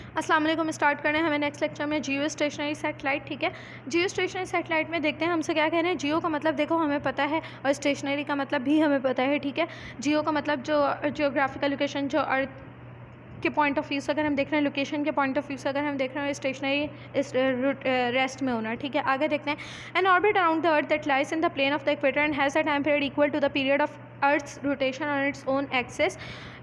अस्सलाम वालेकुम। स्टार्ट करें हमें नेक्स्ट लेक्चर में जियो स्टेशनरी सैटेलाइट। ठीक है, जियो स्टेशनरी सैटेलाइट में देखते हैं हमसे क्या कह रहे हैं। जियो का मतलब देखो हमें पता है और स्टेशनरी का मतलब भी हमें पता है। ठीक है, जियो का मतलब जो जियोग्राफिकल लोकेशन, जो अर्थ के पॉइंट ऑफ व्यू से अगर हम देख रहे हैं, लोकेशन के पॉइंट ऑफ व्यू से अगर हम देख रहे हैं, स्टेशनरी इस रेस्ट में होना। ठीक है, आगे देखते हैं। An orbit around the earth that lies in the plane of the equator and has a time period equal to the period of earth's rotation on its own axis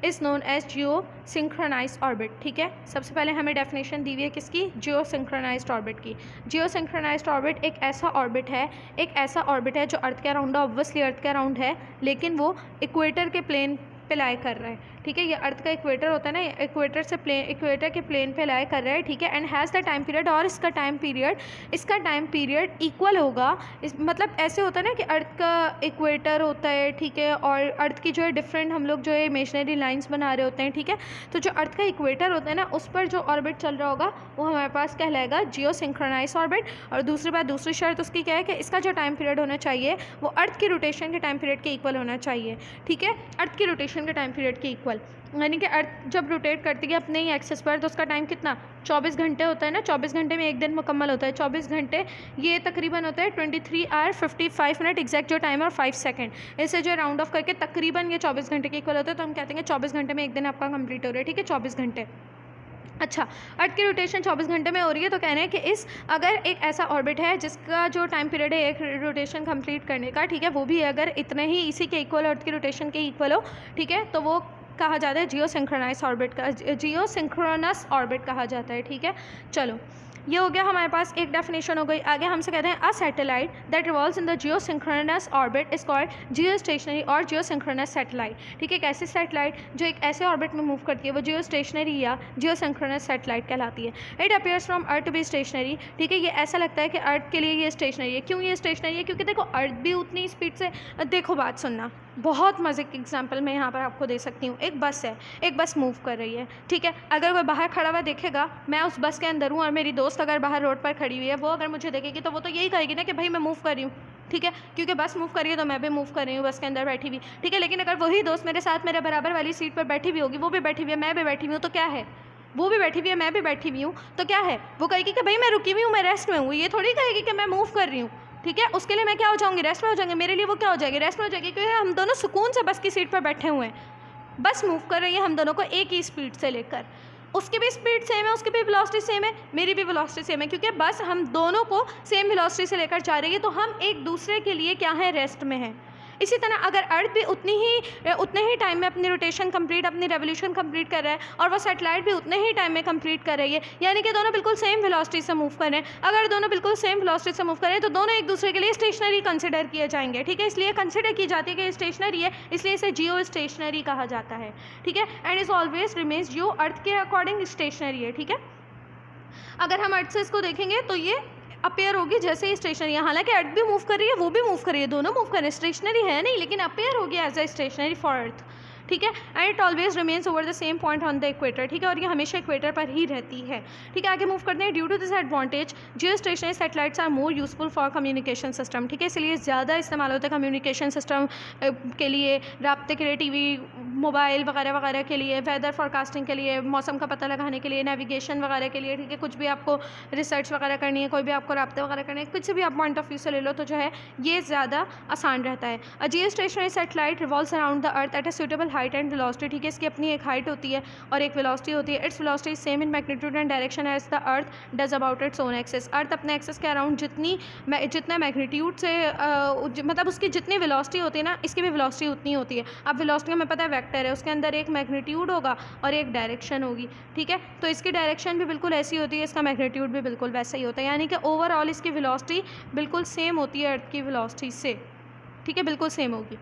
is known as geo synchronized orbit. ठीक है, सबसे पहले हमें definition दी हुई है किसकी? जियो synchronized orbit की। जियो synchronized orbit एक ऐसा ऑर्बिट है जो अर्थ के अराउंड, ऑब्वियसली अर्थ के अराउंड है, लेकिन वो इक्वेटर के प्लेन पे लाई कर रहा है। ठीक है, ये अर्थ का इक्वेटर होता है ना, इक्वेटर से इक्वेटर के प्लेन पे लाई कर रहा है। ठीक है, and has the time period, और इसका टाइम पीरियड इक्वल होगा। मतलब ऐसे होता है ना कि अर्थ का इक्वेटर होता है, ठीक है, और अर्थ की जो है डिफरेंट हम लोग जो है इमेजनरी लाइंस बना रहे होते हैं। ठीक है, तो जो अर्थ का इक्वेटर होता है ना, उस पर जो ऑर्बिट चल रहा होगा वो हमारे पास कहलाएगा जियो सिंक्रोनाइज ऑर्बिट। और दूसरी शर्त उसकी क्या है कि इसका जो टाइम पीरियड होना चाहिए वो अर्थ की रोटेशन के टाइम पीरियड के इक्वल होना चाहिए। ठीक है, अर्थ की रोटेशन के टाइम पीरियड के इक्वल, यानी कि अर्थ जब रोटेट करती है अपने ही एक्सेस पर तो उसका टाइम कितना? 24 घंटे होता है ना। 24 घंटे में एक दिन मुकम्मल होता है। 24 घंटे ये तकरीबन होता है 23 आवर 55 मिनट एग्जैक्ट जो टाइम है और 5 सेकंड। इसे जो राउंड ऑफ करके तकरीबन ये 24 घंटे के इक्वल होता है, तो हम कहते हैं 24 घंटे में एक दिन आपका कंप्लीट हो रहा है। ठीक है, 24 घंटे। अच्छा, अर्थ की रोटेशन 24 घंटे में हो रही है, तो कह रहे हैं कि अगर एक ऐसा ऑर्बिट है जिसका जो टाइम पीरियड है एक रोटेशन कंप्लीट करने का, ठीक है, वो भी अगर इतने ही इसी के इक्वल, अर्थ की रोटेशन के इक्वल हो, ठीक है, तो वो कहा जाता है जियो सिंक्रोनाइज ऑर्बिट का, जियो सिंक्रोनस ऑर्बिट कहा जाता है। ठीक है, चलो ये हो गया हमारे पास, एक डेफिनेशन हो गई। आगे हमसे कहते हैं a satellite that revolves in the Jio synchronous orbit is called Jio stationery और जियो सिंक्रोनस सैटेलाइट। ठीक है, एक ऐसी सैटेलाइट जो एक ऐसे ऑर्बिट में मूव करती है वो जियो स्टेशनरी या जियो सिंक्रोनस सैटेलाइट कहलाती है। It appears from earth to be stationary. ठीक है, ये ऐसा लगता है कि अर्थ के लिए ये स्टेशनरी है। क्यों ये स्टेशनरी है? क्योंकि देखो अर्थ भी उतनी स्पीड से, देखो बात सुनना, बहुत मज़े की एग्जांपल मैं यहाँ पर आपको दे सकती हूँ। एक बस है, एक बस मूव कर रही है। ठीक है, अगर कोई बाहर खड़ा हुआ देखेगा, मैं उस बस के अंदर हूँ और मेरी दोस्त अगर बाहर रोड पर खड़ी हुई है, वो अगर मुझे देखेगी तो वो तो यही कहेगी ना कि भाई मैं मूव कर रही हूँ। ठीक है, क्योंकि बस मूव कर रही है तो मैं भी मूव कर रही हूँ बस के अंदर बैठी हुई। ठीक है, लेकिन अगर वही दोस्त मेरे साथ मेरे बराबर वाली सीट पर बैठी हुई होगी, वो भी बैठी हुई है, मैं भी बैठी हुई हूँ, तो क्या है? वो भी बैठी हुई है, मैं भी बैठी हुई हूँ, तो क्या है? वो कहेगी कि भाई मैं रुकी हुई हूँ, मैं रेस्ट में हूँ। ये थोड़ी कहेगी कि मैं मूव कर रही हूँ। ठीक है, उसके लिए मैं क्या हो जाऊँगी? रेस्ट में हो जाएंगे। मेरे लिए वो क्या हो जाएगी? रेस्ट में हो जाएगी, क्योंकि हम दोनों सुकून से बस की सीट पर बैठे हुए हैं। बस मूव कर रही है हम दोनों को एक ही स्पीड से लेकर। उसकी भी स्पीड सेम है, उसकी भी वेलोसिटी सेम है, मेरी भी वेलोसिटी सेम है, क्योंकि बस हम दोनों को सेम वेलोसिटी से लेकर जा रही है, तो हम एक दूसरे के लिए क्या है? रेस्ट में है। इसी तरह अगर अर्थ भी उतने ही टाइम में अपनी रोटेशन कंप्लीट, अपनी रेवोल्यूशन कंप्लीट कर रहा है, और वह सैटेलाइट भी उतने ही टाइम में कंप्लीट कर रही है, यानी कि दोनों बिल्कुल सेम वेलोसिटी से मूव कर रहे हैं। अगर दोनों बिल्कुल सेम वेलोसिटी से मूव कर रहे हैं तो दोनों एक दूसरे के लिए स्टेशनरी कंसिडर किए जाएंगे। ठीक है, इसलिए कंसिडर की जाती है कि स्टेशनरी है, इसलिए इसे जियो स्टेशनरी कहा जाता है। ठीक है, एंड इज ऑलवेज रिमेन्स जियो अर्थ के अकॉर्डिंग स्टेशनरी है। ठीक है, अगर हम अर्थ से इसको देखेंगे तो ये अपेयर होगी जैसे ही स्टेशनरी है। हालांकि अर्थ भी मूव कर रही है, वो भी मूव कर रही है, दोनों मूव कर रहे हैं, स्टेशनरी है नहीं, लेकिन अपेयर होगी as a stationary for earth. ठीक है, and it always remains over the same point on the equator. ठीक है, और ये हमेशा इक्वेटर पर ही रहती है। ठीक है, आगे मूव करते हैं। Due to this advantage geo stationary satellites are more useful for communication system. ठीक है, इसलिए ज़्यादा इस्तेमाल होता है कम्युनिकेशन सिस्टम के लिए, राब्ते के लिए, टीवी, मोबाइल वगैरह वगैरह के लिए, वेदर फोरकास्टिंग के लिए, मौसम का पता लगाने के लिए, नेविगेशन वगैरह के लिए। ठीक है, कुछ भी आपको रिसर्च वगैरह करनी है, कोई भी आपको राब्ते वगैरह करने है, कुछ भी आप पॉइंट ऑफ व्यू से ले लो तो जो है ये ज़्यादा आसान रहता है। A geostationary satellite revolves around the earth at a suitable height and velocity. ठीक है, इसकी अपनी एक हाइट होती है और एक वेलोसिटी होती है। Its velocity is same in magnitude and direction as the earth does about its own axis. Earth अपने एक्सिस के अराउंड जितना मैग्नीट्यूड से मतलब उसकी जितनी वेलोसिटी होती है ना, इसकी भी वेलोसिटी उतनी होती है। अब वेलोसिटी हमें पता है वेक्टर है, उसके अंदर एक मैग्नीट्यूड होगा और एक डायरेक्शन होगी। ठीक है, तो इसकी डायरेक्शन भी बिल्कुल ऐसी होती है, इसका मैग्नीट्यूड भी बिल्कुल वैसा ही होता है, यानी कि ओवरऑल इसकी वेलोसिटी बिल्कुल सेम होती है अर्थ की वेलोसिटी से। ठीक है, बिल्कुल सेम होगी।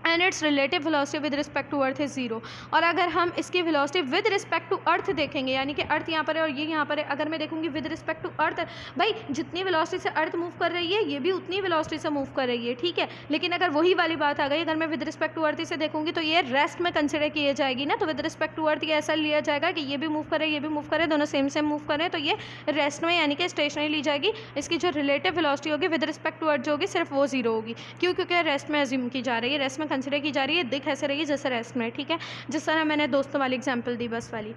And it's relative velocity with respect to Earth is zero. और अगर हम इसकी velocity with respect to Earth देखेंगे, यानी कि अर्थ यहाँ पर है और ये यहाँ पर है, अगर मैं देखूँगी विद रिस्पेक्ट टू अर्थ, भाई जितनी वेलोसिटी से अर्थ मूव कर रही है ये भी उतनी वेलोसिटी से मूव कर रही है। ठीक है, लेकिन अगर वही वाली बात आ गई, अगर मैं विद रिस्पेक्ट टू अर्थ से देखूँगी तो ये रेस्ट में कंसिडर किए जाएगी ना, तो विद रिस्पेक्ट टू अर्थ ये ऐसा लिया जाएगा कि ये भी मूव करे, ये भी मूव करे, दोनों सेम सेम मूव करें, तो ये रेस्ट में यानी कि स्टेशनरी ली जाएगी। इसकी जो रिलेटिव वेलोसिटी होगी विद रिस्पेक्ट टू अर्थ जो होगी सिर्फ वो जीरो होगी। क्यों? क्योंकि रेस्ट में अज्यूम की जा रही है, रेस्ट में कंसिडर की जा रही है, दिख ऐसे रही है जैसे रेस्ट में। ठीक है, जिस तरह मैंने दोस्तों वाली एग्जांपल दी, बस वाली।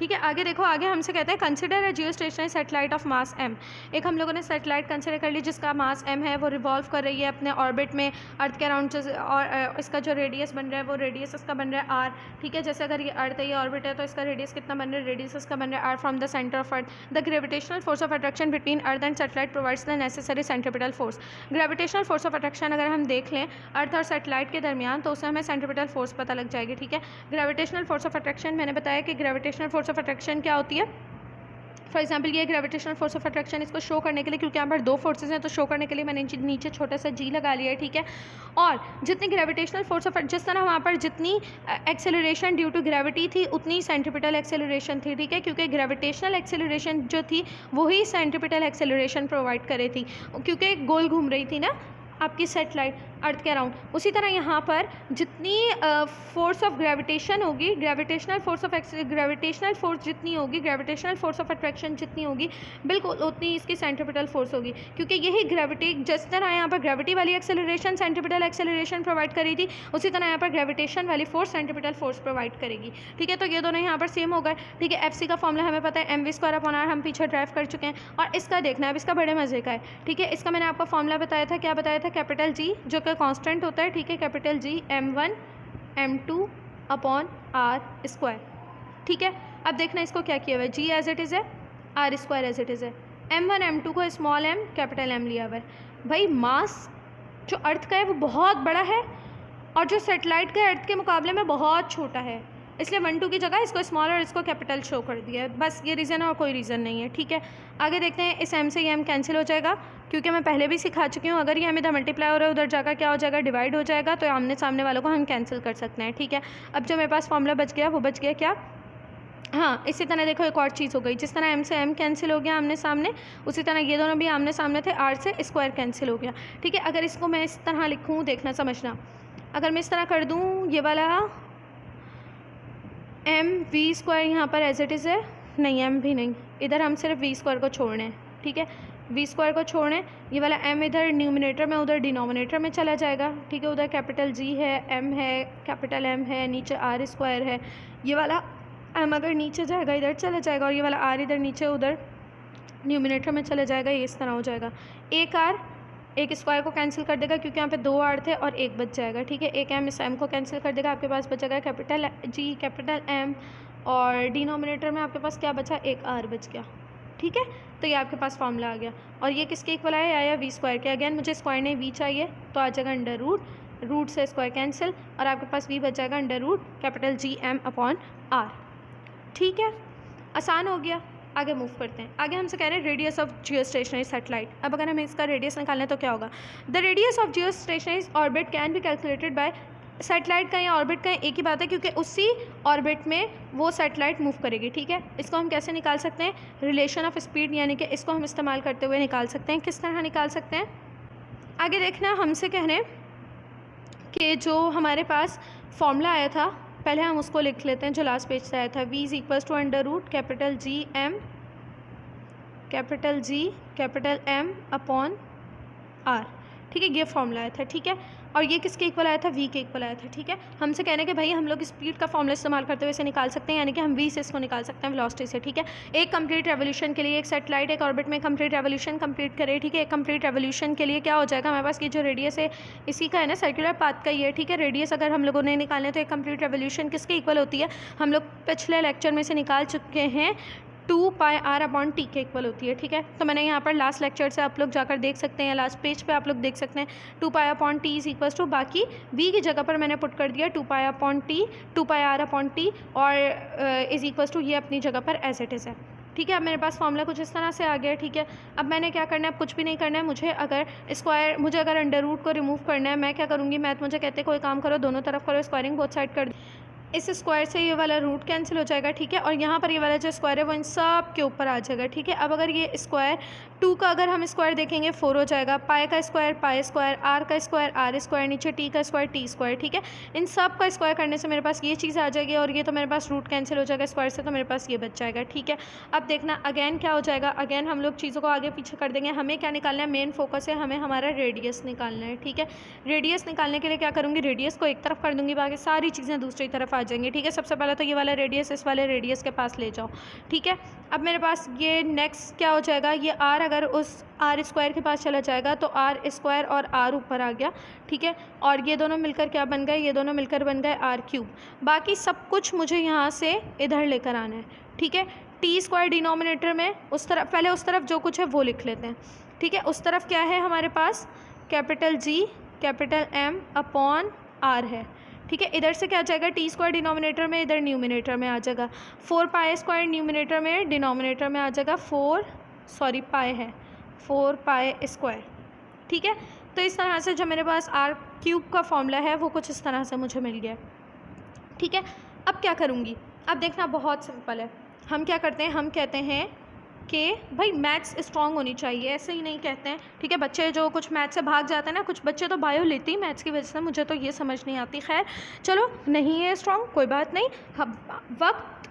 ठीक है। आगे देखो, आगे हमसे कहते हैं consider a geostationary satellite of mass m। एक हम लोगों ने सैटेलाइट कंसिडर कर ली जिसका मास m है, वो रिवॉल्व कर रही है अपने ऑर्बिट में अर्थ के अराउंड, और इसका जो रेडियस बन रहा है वो रेडियस इसका बन रहा है r। ठीक है, जैसे अगर ये अर्थ है, ये ऑर्बिट है, तो इसका रेडियस कितना बन रहा है, रेडियस इसका बन रहा है r from the centre of earth. The gravitational force of attraction between earth and satellite provides the necessary centripetal force. Gravitational force of attraction अगर हम देख लें अर्थ और सैटेलाइट के दरमियान, तो उससे हमें सेंट्रिपिटल फोर्स पता लग जाएगी। ठीक है, ग्रेविटेशनल फोर्स ऑफ अट्रैक्शन मैंने बताया कि ग्रेविटेशनल फोर्स ऑफ अट्रैक्शन क्या होती है। फॉर एग्जाम्पल ये ग्रेविटेशनल फोर्स ऑफ अट्रैक्शन, इसको शो करने के लिए, क्योंकि यहाँ पर दो फोर्सेज हैं, तो शो करने के लिए मैंने नीचे छोटा सा जी लगा लिया है। ठीक है, और जितनी ग्रेविटेशनल फोर्स ऑफ, जिस तरह वहाँ पर जितनी एक्सेलरेशन ड्यू टू ग्रेविटी थी उतनी सेंट्रिपिटल एक्सेलरेशन थी। ठीक है, क्योंकि ग्रेविटेशनल एक्सेलरेशन जो थी वही सेंट्रिपिटल एक्सेलरेशन प्रोवाइड कर रही थी, क्योंकि गोल घूम रही थी ना आपकी सेटेलाइट अर्थ के अराउंड। उसी तरह यहाँ पर जितनी फोर्स ऑफ ग्रेविटेशन होगी, ग्रेविटेशनल फोर्स जितनी होगी, ग्रेविटेशनल फोर्स ऑफ अट्रैक्शन जितनी होगी, बिल्कुल उतनी इसकी सेंट्रिपिटल फोर्स होगी, क्योंकि यही ग्रेविटी, जिस तरह यहाँ पर ग्रेविटी वाली एक्सेलरेशन सेंट्रिपिटल एक्सेलरेशन प्रोवाइड करी थी, उसी तरह यहाँ पर ग्रेविटेशन वाली फोर्स सेंट्रिपिटल फोर्स प्रोवाइड करेगी। ठीक है, तो ये दोनों यहाँ पर सेम हो गए। ठीक है, FC का फॉर्मूला हमें पता है mv²/r, हम पीछे ड्राइव कर चुके हैं। और इसका देखना है, अब इसका बड़े मज़े का है। ठीक है, इसका मैंने आपको फॉर्मूला बताया था, क्या बताया था, कैपिटल G जो कि कांस्टेंट होता है। ठीक है, कैपिटल G m1 m2/r²। ठीक है, अब देखना इसको क्या किया हुआ है, G एज इट इज़ है, r² एज इट इज़ है। m1 m2 को स्मॉल m कैपिटल M लिया हुआ है। भाई मास जो अर्थ का है वो बहुत बड़ा है और जो सेटेलाइट का अर्थ के मुकाबले में बहुत छोटा है, इसलिए 1 2 की जगह इसको स्मॉल और इसको कैपिटल शो कर दिया है। बस ये रीज़न है और कोई रीज़न नहीं है। ठीक है, आगे देखते हैं। इस m से ये m कैंसिल हो जाएगा, क्योंकि मैं पहले भी सिखा चुकी हूँ, अगर ये हमें इधर मल्टीप्लाई हो रहा है उधर जाकर क्या हो जाएगा, डिवाइड हो जाएगा, तो आमने सामने वालों को हम कैंसिल कर सकते हैं। ठीक है, अब जो मेरे पास फॉर्मूला बच गया वो बच गया क्या, हाँ, इसी तरह देखो एक और चीज़ हो गई, जिस तरह m से m कैंसिल हो गया आमने सामने, उसी तरह ये दोनों भी आमने सामने थे, r से स्क्वायर कैंसिल हो गया। ठीक है, अगर इसको मैं इस तरह लिखूँ, देखना समझना, अगर मैं इस तरह कर दूँ, ये वाला mv² यहाँ पर एज इट इज़ है, नहीं m भी नहीं, इधर हम सिर्फ v² को छोड़ने हैं। ठीक है, v² को छोड़ें, ये वाला m इधर न्यूमिनेटर में उधर डिनोमिनेटर में चला जाएगा। ठीक है, उधर कैपिटल G है, m है, कैपिटल M है, नीचे r² है, ये वाला m अगर नीचे जाएगा इधर चला जाएगा, और ये वाला r इधर नीचे उधर न्यूमिनेटर में चला जाएगा, ये इस तरह हो जाएगा। एक r एक स्क्वायर को कैंसिल कर देगा, क्योंकि यहाँ पे 2 r थे और एक बच जाएगा। ठीक है, एक m इस m को कैंसिल कर देगा, आपके पास बचेगा कैपिटल G कैपिटल M, और डिनोमिनेटर में आपके पास क्या बचा, एक r बच गया। ठीक है, तो ये आपके पास फॉर्मूला आ गया। और ये किसके इक्वल आया, आया v² के। अगेन मुझे स्क्वायर नहीं v चाहिए, तो आ जाएगा अंडर रूट से स्क्वायर कैंसिल, और आपके पास v बच जाएगा under root capital G m/r। ठीक है, आसान हो गया। आगे मूव करते हैं। आगे हमसे कह रहे हैं radius of Jio stationery satellite. अब अगर हमें इसका रेडियस निकालना है तो क्या होगा, the radius of Jio stationery orbit can be calculated by, satellite का या ऑर्बिट का एक ही बात है, क्योंकि उसी ऑर्बिट में वो सैटेलाइट मूव करेगी। ठीक है, इसको हम कैसे निकाल सकते हैं, रिलेशन ऑफ स्पीड, यानी कि इसको हम इस्तेमाल करते हुए निकाल सकते हैं। किस तरह निकाल सकते हैं, आगे देखना। हमसे कह रहे हैं कि जो हमारे पास फॉर्मूला आया था, पहले हम उसको लिख लेते हैं जो लास्ट पेज से आया था, v is equals to under root capital G m capital m/r। ठीक है, ये फॉर्मूला आया था। ठीक है, और ये किसके इक्वल आया था, v के इक्वल आया था। ठीक है, हमसे कहने के भाई हम लोग स्पीड का फॉर्मूला इस्तेमाल करते हुए इसे निकाल सकते हैं, यानी कि हम v से इसको निकाल सकते हैं वेलोसिटी से। ठीक है, एक कंप्लीट रेवोल्यूशन के लिए एक सैटेलाइट एक ऑर्बिट में कंप्लीट रेवोल्यूशन कंप्लीट करे। ठीक है, एक कंप्लीट रेवोल्यूशन के लिए क्या हो जाएगा, हमारे पास ये जो रेडियस है इसी का है ना, सर्कुलर पाथ का ही है। ठीक है, रेडियस अगर हम लोगों ने निकालने तो एक कंप्लीट रेवोल्यूशन किसके इक्वल होती है, हम लोग पिछले लेक्चर में से निकाल चुके हैं, 2πr/t के इक्वल होती है। ठीक है, तो मैंने यहाँ पर लास्ट लेक्चर से आप लोग जाकर देख सकते हैं, या लास्ट पेज पे आप लोग देख सकते हैं, 2π/t इज इक्वल्स टू, बाकी v की जगह पर मैंने पुट कर दिया 2πr/t और इज इक्वल्स टू ये अपनी जगह पर एज इट इज़ है। ठीक है, अब मेरे पास फॉर्मूला कुछ इस तरह से आ गया। ठीक है, अब मैंने क्या करना है, अब कुछ भी नहीं करना है मुझे। अगर अंडर रूट को रिमूव करना है, मैं क्या करूँगी, मैथ मुझे कहते हैं कोई काम करो, दोनों तरफ करो, स्क्वायरिंग बोथ साइड कर, इस स्क्वायर से ये वाला रूट कैंसिल हो जाएगा। ठीक है, और यहाँ पर ये वाला जो स्क्वायर है वो इन सब के ऊपर आ जाएगा। ठीक है, अब अगर ये स्क्वायर 2 का अगर हम स्क्वायर देखेंगे 4 हो जाएगा, पाई का स्क्वायर पाई स्क्वायर, आर का स्क्वायर आर स्क्वायर, नीचे टी का स्क्वायर टी स्क्वायर। ठीक है, इन सब का स्क्वायर करने से मेरे पास ये चीज़ आ जाएगी, और ये तो मेरे पास रूट कैंसिल हो जाएगा स्क्वायर से, तो मेरे पास ये बच जाएगा। ठीक है, अब देखना अगेन क्या हो जाएगा, अगेन हम लोग चीज़ों को आगे पीछे कर देंगे। हमें क्या निकालना है, मेन फोकस है हमें हमारा रेडियस निकालना है। ठीक है, रेडियस निकालने के लिए क्या करूँगी, रेडियस को एक तरफ कर दूँगी, बाकी सारी चीज़ें दूसरी तरफ आ आ जाएंगे, ठीक है। सबसे पहले तो ये वाला रेडियस इस वाले रेडियस के पास ले जाओ, ठीक है। अब मेरे पास ये नेक्स्ट क्या हो जाएगा, ये r अगर उस r स्क्वायर के पास चला जाएगा तो r स्क्वायर और r ऊपर आ गया, ठीक है। और ये दोनों मिलकर क्या बन गए, ये दोनों मिलकर बन गए r क्यूब। बाकी सब कुछ मुझे यहाँ से इधर लेकर आना है, ठीक है। टी स्क्वायर डिनोमिनेटर में उस तरफ, पहले उस तरफ जो कुछ है वो लिख लेते हैं, ठीक है। उस तरफ क्या है हमारे पास, capital G capital M upon R है, ठीक है। इधर से क्या आ जाएगा, टी स्क्वायर डिनोमिनेटर में, इधर न्यूमिनेटर में आ जाएगा 4 पाई स्क्वायर, न्यूमिनेटर में, डिनोमिनेटर में आ जाएगा 4 पाई है 4 पाई स्क्वायर, ठीक है। तो इस तरह से जो मेरे पास R क्यूब का फॉर्मूला है वो कुछ इस तरह से मुझे मिल गया, ठीक है। अब क्या करूँगी, अब देखना बहुत सिंपल है। हम क्या करते हैं, हम कहते हैं कि भाई मैथ्स स्ट्रांग होनी चाहिए, ऐसे ही नहीं कहते हैं, ठीक है। बच्चे जो कुछ मैथ्स से भाग जाते हैं ना, कुछ बच्चे तो बायो लेते ही मैथ्स की वजह से, मुझे तो ये समझ नहीं आती। खैर चलो, नहीं है स्ट्रांग कोई बात नहीं, वक्त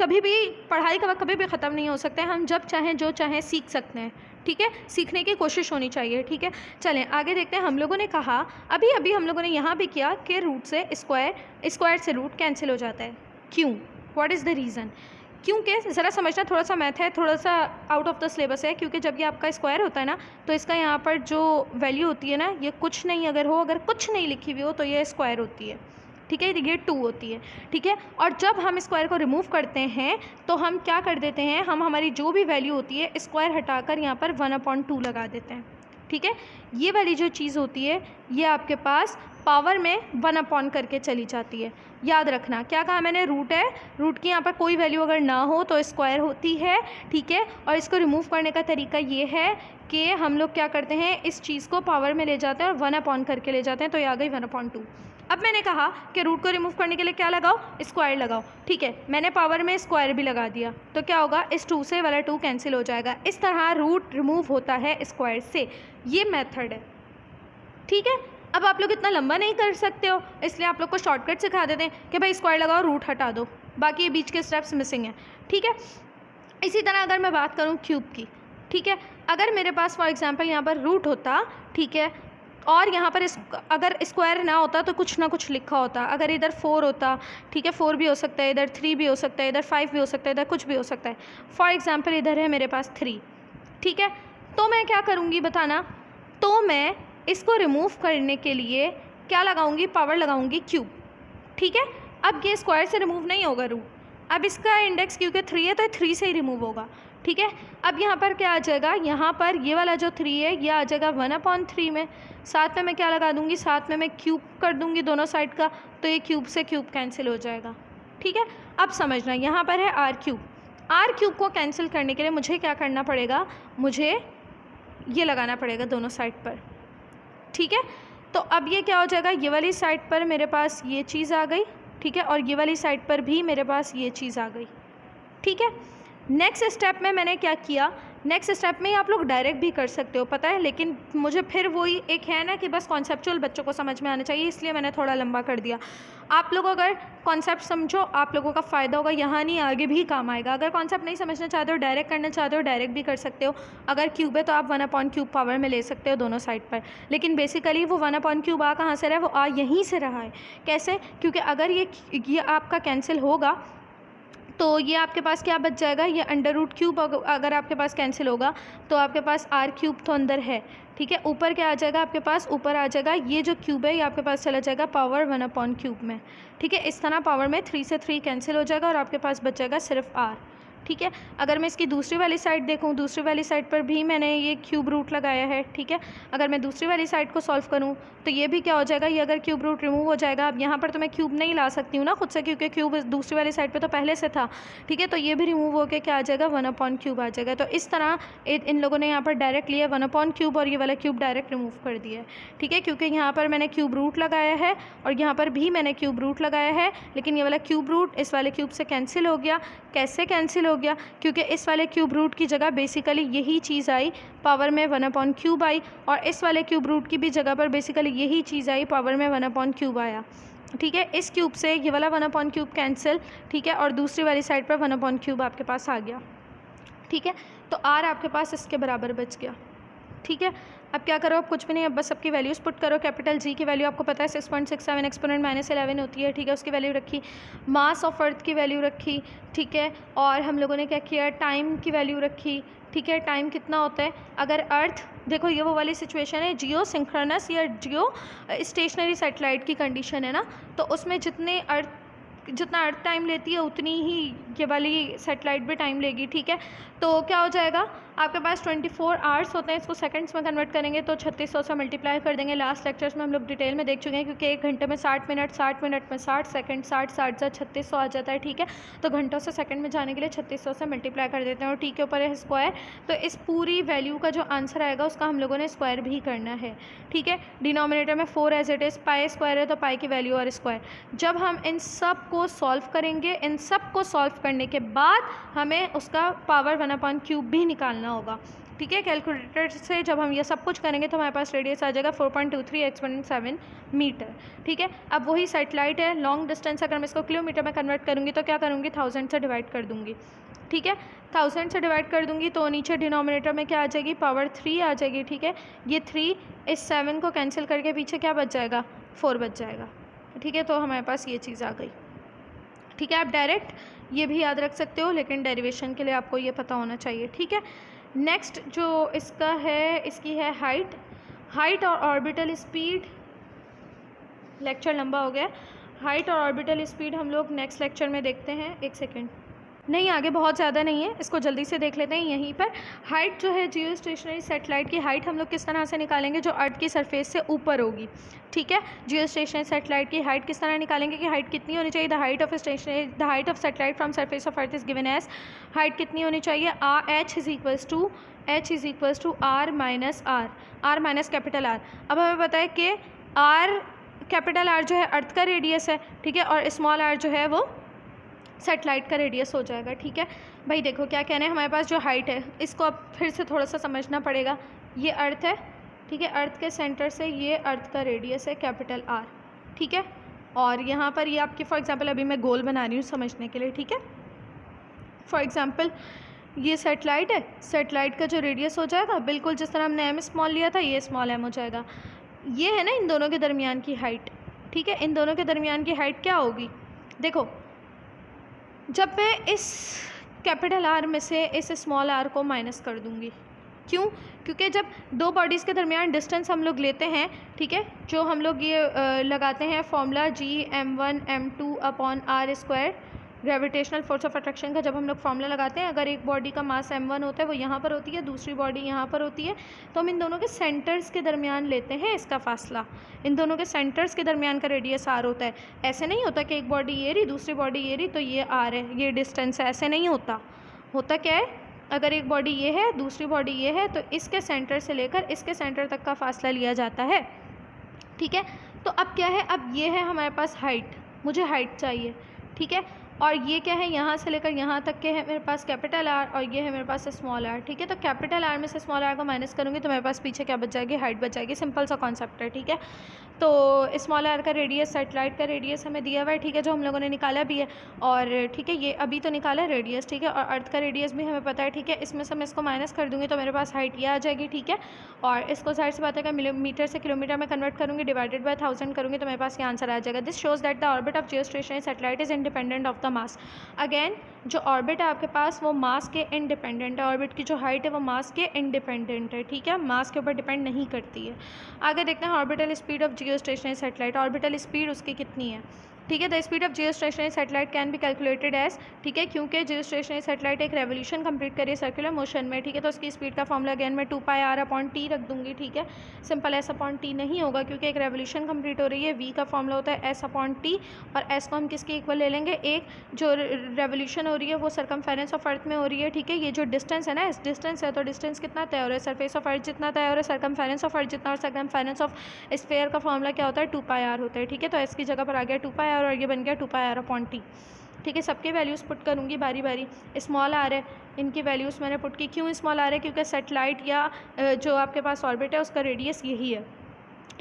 कभी भी, पढ़ाई का वक्त कभी भी ख़त्म नहीं हो सकता है। हम जब चाहें जो चाहें सीख सकते हैं, ठीक है। सीखने की कोशिश होनी चाहिए, ठीक है। चलें आगे देखते हैं। हम लोगों ने कहा अभी अभी हम लोगों ने यहाँ भी किया कि रूट से स्क्वायर, स्क्वायर से रूट कैंसिल हो जाता है। क्यों, व्हाट इज़ द रीज़न? क्योंकि ज़रा समझना, थोड़ा सा मैथ है, थोड़ा सा आउट ऑफ द सिलेबस है। क्योंकि जब ये आपका स्क्वायर होता है ना, तो इसका यहाँ पर जो वैल्यू होती है ना, ये कुछ नहीं अगर हो, अगर कुछ नहीं लिखी हुई हो तो ये स्क्वायर होती है, ठीक है। ये 2 होती है, ठीक है। और जब हम स्क्वायर को रिमूव करते हैं तो हम क्या कर देते हैं, हम हमारी जो भी वैल्यू होती है स्क्वायर हटाकर यहाँ पर 1/2 लगा देते हैं, ठीक है। ये वाली जो चीज़ होती है ये आपके पास पावर में 1 करके चली जाती है। याद रखना क्या कहा मैंने, रूट है, रूट की यहाँ पर कोई वैल्यू अगर ना हो तो स्क्वायर होती है, ठीक है। और इसको रिमूव करने का तरीका ये है कि हम लोग क्या करते हैं, इस चीज़ को पावर में ले जाते हैं और 1 करके ले जाते हैं, तो ये आ गई 1/2। अब मैंने कहा कि रूट को रिमूव करने के लिए क्या लगाओ, स्क्वायर लगाओ, ठीक है। मैंने पावर में स्क्वायर भी लगा दिया, तो क्या होगा, इस 2 से वाला 2 कैंसिल हो जाएगा। इस तरह रूट रिमूव होता है स्क्वायर से, ये मेथड है, ठीक है। अब आप लोग इतना लंबा नहीं कर सकते हो, इसलिए आप लोग को शॉर्टकट सिखा देते हैं कि भाई स्क्वायर लगाओ, रूट हटा दो, बाकी ये बीच के स्टेप्स मिसिंग हैं, ठीक है। इसी तरह अगर मैं बात करूँ क्यूब की, ठीक है। अगर मेरे पास फॉर एग्जांपल यहाँ पर रूट होता, ठीक है, और यहाँ पर अगर स्क्वायर ना होता तो कुछ ना कुछ लिखा होता। अगर इधर 4 होता, ठीक है, 4 भी हो सकता है, इधर 3 भी हो सकता है, इधर 5 भी हो सकता है, इधर कुछ भी हो सकता है। फॉर एग्जांपल इधर है मेरे पास 3, ठीक है। तो मैं क्या करूँगी बताना, तो मैं इसको रिमूव करने के लिए क्या लगाऊंगी, पावर लगाऊंगी क्यूब, ठीक है। अब ये स्क्वायर से रिमूव नहीं होगा रूट, अब इसका इंडेक्स क्योंकि 3 है तो 3 से ही रिमूव होगा, ठीक है। अब यहाँ पर क्या आ जाएगा, यहाँ पर ये वाला जो 3 है ये आ जाएगा 1/3 में, साथ में मैं क्या लगा दूँगी, साथ में मैं क्यूब कर दूँगी दोनों साइड का, तो ये क्यूब से क्यूब कैंसिल हो जाएगा, ठीक है। अब समझना, यहाँ पर है r क्यूब, r क्यूब को कैंसिल करने के लिए मुझे क्या करना पड़ेगा, मुझे ये लगाना पड़ेगा दोनों साइड पर, ठीक है। तो अब ये क्या हो जाएगा, ये वाली साइड पर मेरे पास ये चीज़ आ गई, ठीक है, और ये वाली साइड पर भी मेरे पास ये चीज़ आ गई, ठीक है। नेक्स्ट स्टेप में मैंने क्या किया, नेक्स्ट स्टेप में आप लोग डायरेक्ट भी कर सकते हो, पता है, लेकिन मुझे फिर वही एक है ना कि बस कॉन्सेप्चुअल बच्चों को समझ में आना चाहिए, इसलिए मैंने थोड़ा लंबा कर दिया। आप लोग अगर कॉन्सेप्ट समझो, आप लोगों का फ़ायदा होगा, यहाँ नहीं आगे भी काम आएगा। अगर कॉन्सेप्ट नहीं समझना चाहते हो, डायरेक्ट करना चाहते हो, डायरेक्ट भी कर सकते हो। अगर क्यूब है तो आप 1/3 पावर में ले सकते हो दोनों साइड पर, लेकिन बेसिकली वो 1/3 आ कहाँ से रहा है, वो आ यहीं से रहा है। कैसे, क्योंकि अगर ये आपका कैंसिल होगा तो ये आपके पास क्या बच जाएगा, ये √3 अगर आपके पास कैंसिल होगा तो आपके पास r क्यूब तो अंदर है, ठीक है। ऊपर क्या आ जाएगा आपके पास, ऊपर आ जाएगा ये जो क्यूब है ये आपके पास चला जाएगा पावर 1/3 में, ठीक है। इस तरह पावर में 3 से 3 कैंसिल हो जाएगा और आपके पास बच जाएगा सिर्फ r, ठीक है। अगर मैं इसकी दूसरी वाली साइड देखूँ, दूसरी वाली साइड पर भी मैंने ये क्यूब रूट लगाया है, ठीक है। अगर मैं दूसरी वाली साइड को सॉल्व करूँ तो ये भी क्या हो जाएगा, ये अगर क्यूब रूट रिमूव हो जाएगा। अब यहाँ पर तो मैं क्यूब नहीं ला सकती हूँ ना खुद से, क्योंकि क्यूब दूसरी वाली साइड पे तो पहले से था, ठीक है। तो ये भी रिमूव होकर क्या आ जाएगा, 1/3 आ जाएगा। तो इस तरह इन लोगों ने यहाँ पर डायरेक्ट लिया 1/3 और ये वाला क्यूब डायरेक्ट रिमूव कर दिया है, ठीक है। क्योंकि यहाँ पर मैंने क्यूब रूट लगाया है और यहाँ पर भी मैंने क्यूब रूट लगाया है, लेकिन ये वाला क्यूब रूट इस वाले क्यूब से कैंसिल हो गया। कैसे कैंसिल हो गया, क्योंकि इस वाले क्यूब रूट की जगह बेसिकली यही चीज़ आई, पावर में 1/3 आई, और इस वाले क्यूब रूट की भी जगह पर बेसिकली यही चीज़ आई, पावर में 1/3 आया, ठीक है। इस क्यूब से ये वाला 1/3 कैंसिल, ठीक है, और दूसरी वाली साइड पर 1/3 आपके पास आ गया, ठीक है। तो r आपके पास इसके बराबर बच गया, ठीक है। अब क्या करो, अब कुछ भी नहीं, अब बस सबकी वैल्यूज़ पुट करो। कैपिटल जी की वैल्यू आपको पता है 6.67 एक्सपोनेंट -11 होती है, ठीक है, उसकी वैल्यू रखी। मास ऑफ अर्थ की वैल्यू रखी, ठीक है। और हम लोगों ने क्या किया, टाइम की वैल्यू रखी, ठीक है। टाइम कितना होता है अगर अर्थ, देखो ये वो वाली सिचुएशन है जियो सिंक्रोनस या जियो स्टेशनरी सैटेलाइट की कंडीशन है ना, तो उसमें जितना अर्थ टाइम लेती है उतनी ही ये वाली सेटेलाइट भी टाइम लेगी, ठीक है। तो क्या हो जाएगा, आपके पास 24 आवर्स होते हैं, इसको सेकंड्स में कन्वर्ट करेंगे तो 3600 से मल्टीप्लाई कर देंगे। लास्ट लेक्चर्स में हम लोग डिटेल में देख चुके हैं, क्योंकि 1 घंटे में 60 मिनट, 60 मिनट में 60 सेकंड, 60 से 3600 आ जाता है, ठीक है। तो घंटों से सेकंड में जाने के लिए 3600 से मल्टीप्लाई कर देते हैं, और टी के ऊपर है स्क्वायर। तो इस पूरी वैल्यू का जो आंसर आएगा उसका हम लोगों ने स्क्वायर भी करना है, ठीक है। डिनोमिनेटर में 4 as it is, pi square है तो पाई की वैल्यू और स्क्वायर। जब हम इन सब को सॉल्व करेंगे, इन सब को सॉल्व करने के बाद हमें उसका पावर 1/3 भी निकालना होगा, ठीक है। कैलकुलेटर से जब हम ये सब कुछ करेंगे तो हमारे पास रेडियस आ जाएगा 4.23 एक्सपोनेंट 7 मीटर, ठीक है। अब वही सैटेलाइट है, लॉन्ग डिस्टेंस, अगर मैं इसको किलोमीटर में कन्वर्ट करूँगी तो क्या करूँगी, 1000 से डिवाइड कर दूँगी, ठीक है। 1000 से डिवाइड कर दूँगी तो नीचे डिनोमिनेटर में क्या आ जाएगी, पावर 3 आ जाएगी, ठीक है। ये 3 इस 7 को कैंसिल करके पीछे क्या बच जाएगा, 4 बच जाएगा, ठीक है। तो हमारे पास ये चीज़ आ गई, ठीक है। आप डायरेक्ट ये भी याद रख सकते हो, लेकिन डेरिवेशन के लिए आपको ये पता होना चाहिए, ठीक है। नेक्स्ट जो इसका है, इसकी है हाइट और ऑर्बिटल स्पीड। लेक्चर लंबा हो गया, हाइट और ऑर्बिटल स्पीड हम लोग नेक्स्ट लेक्चर में देखते हैं। एक सेकेंड, नहीं आगे बहुत ज़्यादा नहीं है, इसको जल्दी से देख लेते हैं। यहीं पर हाइट जो है जियो स्टेशनरी सेटेलाइट की हाइट हम लोग किस तरह से निकालेंगे, जो अर्थ की सरफेस से ऊपर होगी, ठीक है। जियो स्टेशनरी सेटेलाइट की हाइट किस तरह निकालेंगे कि हाइट कितनी होनी चाहिए, the height of satellite from surface of Earth is given as, height कितनी होनी चाहिए, h is equals to r minus capital R. अब हमें पता है कि कैपिटल आर जो है अर्थ का रेडियस है, ठीक है, और स्मॉल आर जो है वो सेटेलाइट का रेडियस हो जाएगा, ठीक है। भाई देखो क्या कहना है, हमारे पास जो हाइट है इसको अब फिर से थोड़ा सा समझना पड़ेगा। ये अर्थ है, ठीक है, अर्थ के सेंटर से ये अर्थ का रेडियस है कैपिटल आर, ठीक है। और यहाँ पर ये आपकी फॉर एग्जांपल अभी मैं गोल बना रही हूँ समझने के लिए, ठीक है। फॉर एग्जांपल ये सेटेलाइट है, सेटेलाइट का जो रेडियस हो जाएगा बिल्कुल जिस तरह हमने एम स्मॉल लिया था, ये स्मॉल एम हो जाएगा। ये है ना इन दोनों के दरमियान की हाइट, ठीक है। इन दोनों के दरमियान की हाइट क्या होगी, देखो जब मैं इस कैपिटल आर में से इस स्मॉल आर को माइनस कर दूंगी, क्यों, क्योंकि जब दो बॉडीज़ के दरमियान डिस्टेंस हम लोग लेते हैं, ठीक है, जो हम लोग ये लगाते हैं formula Gm1m2/r², gravitational force of attraction का जब हम लोग फॉर्मूला लगाते हैं, अगर एक बॉडी का मास m1 होता है वो यहाँ पर होती है, दूसरी बॉडी यहाँ पर होती है, तो हम इन दोनों के सेंटर्स के दरमियान लेते हैं इसका फासला। इन दोनों के सेंटर्स के दरमियान का रेडियस r होता है। ऐसे नहीं होता कि एक बॉडी ये रही दूसरी बॉडी ये रही तो ये r है, ये डिस्टेंस है, ऐसे नहीं होता। होता क्या है, अगर एक बॉडी ये है दूसरी बॉडी ये है तो इसके सेंटर से लेकर इसके सेंटर तक का फासला लिया जाता है, ठीक है। तो अब क्या है, अब ये है हमारे पास हाइट, मुझे हाइट चाहिए, ठीक है। और ये क्या है, यहाँ से लेकर यहाँ तक के है मेरे पास कैपिटल आर और ये है मेरे पास स्मॉल आर, ठीक है। तो कैपिटल आर में से स्मॉल आर को माइनस करूँगी तो मेरे पास पीछे क्या बच जाएगी, हाइट बच जाएगी। सिंपल सा कॉन्सेप्ट है, ठीक है। तो स्मॉल आर का रेडियस, सेटेलाइट का रेडियस हमें दिया हुआ है, ठीक है, जो हम लोगों ने निकाला भी है। और ठीक है, ये अभी तो निकाला है रेडियस, ठीक है, और अर्थ का रेडियस भी हमें पता है, ठीक है। इसमें से मैं इसको माइनस कर दूँगी तो मेरे पास हाइट ये आ जाएगी, ठीक है। और इसको जाहिर सी बात है कि मीटर से किलोमीटर में कन्वर्ट करूँगी, डिवाइडेड बाय 1000 करूँगी तो मेरे पास ये आंसर आ जाएगा। This shows that the orbit of geostationary satellite is independent of the mass. Again जो ऑर्बिट है आपके पास वो मास के इंडिपेंडेंट है, ऑर्बिट की जो हाइट है वो मास के इंडिपेंडेंट है, ठीक है, मास के ऊपर डिपेंड नहीं करती है। आगे देखते हैं orbital speed of geostationary satellite. Orbital speed उसकी कितनी है, ठीक है। The speed of geostationary satellite can be calculated as, ठीक है, क्योंकि जियोस्टेशनरी सैटेलाइट एक रेवोल्यूशन कंप्लीट करिए सर्कुलर मोशन में, ठीक है। तो उसकी स्पीड का फॉर्मूला अगेन मैं 2πr/t रख दूंगी, ठीक है। सिंपल s/t नहीं होगा क्योंकि एक रेवोल्यूशन कंप्लीट हो रही है, v का फॉर्मूला होता है s/t, और s को हम किसके इक्वल ले लेंगे, एक जो रेवोल्यूशन हो रही है वो सरकमफेरेंस ऑफ अर्थ में हो रही है, ठीक है। ये जो डिस्टेंस है ना, इस डिस्टेंस है तो डिस्टेंस कितना तय हो रहा है, सरफेस ऑफ अर्थ जितना तय हो रहा है, सरकमफेरेंस ऑफ अर्थ जितना, और सरकमफेरेंस ऑफ स्फीयर का फॉर्मूला क्या होता है, 2πr होता है, ठीक है। तो s की जगह पर आ गया 2πr और ये बन गया 2πr/t, ठीक है। सबके वैल्यूज़ पुट करूँगी बारी बारी। स्मॉल आर है, इनकी वैल्यूज़ मैंने पुट की। क्यों स्मॉल आर है, क्योंकि सेटेलाइट या जो आपके पास ऑर्बिट है उसका रेडियस यही है,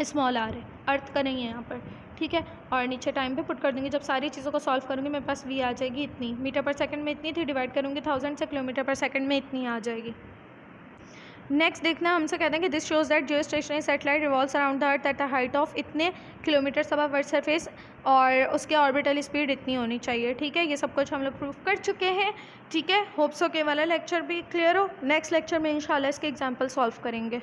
स्मॉल आर है, अर्थ का नहीं है यहाँ पर, ठीक है। और नीचे टाइम पे पुट कर दूँगी। जब सारी चीज़ों को सॉल्व करूँगी मेरे पास v आ जाएगी इतनी, मीटर पर सेकंड में इतनी थी, डिवाइड करूँगी 1000 से, किलोमीटर पर सेकंड में इतनी आ जाएगी। नेक्स्ट देखना हमसे कहते हैं कि this shows that Jio stationery satellite revolves around the earth at the height of इतने किलोमीटर अबव अर्थ सरफेस और उसके ऑर्बिटल स्पीड इतनी होनी चाहिए। ठीक है, ये सब कुछ हम लोग प्रूफ कर चुके हैं। ठीक है, होप्स हो के वाला लेक्चर भी क्लियर हो। नेक्स्ट लेक्चर में इंशाल्लाह इसके एग्जाम्पल सॉल्व करेंगे।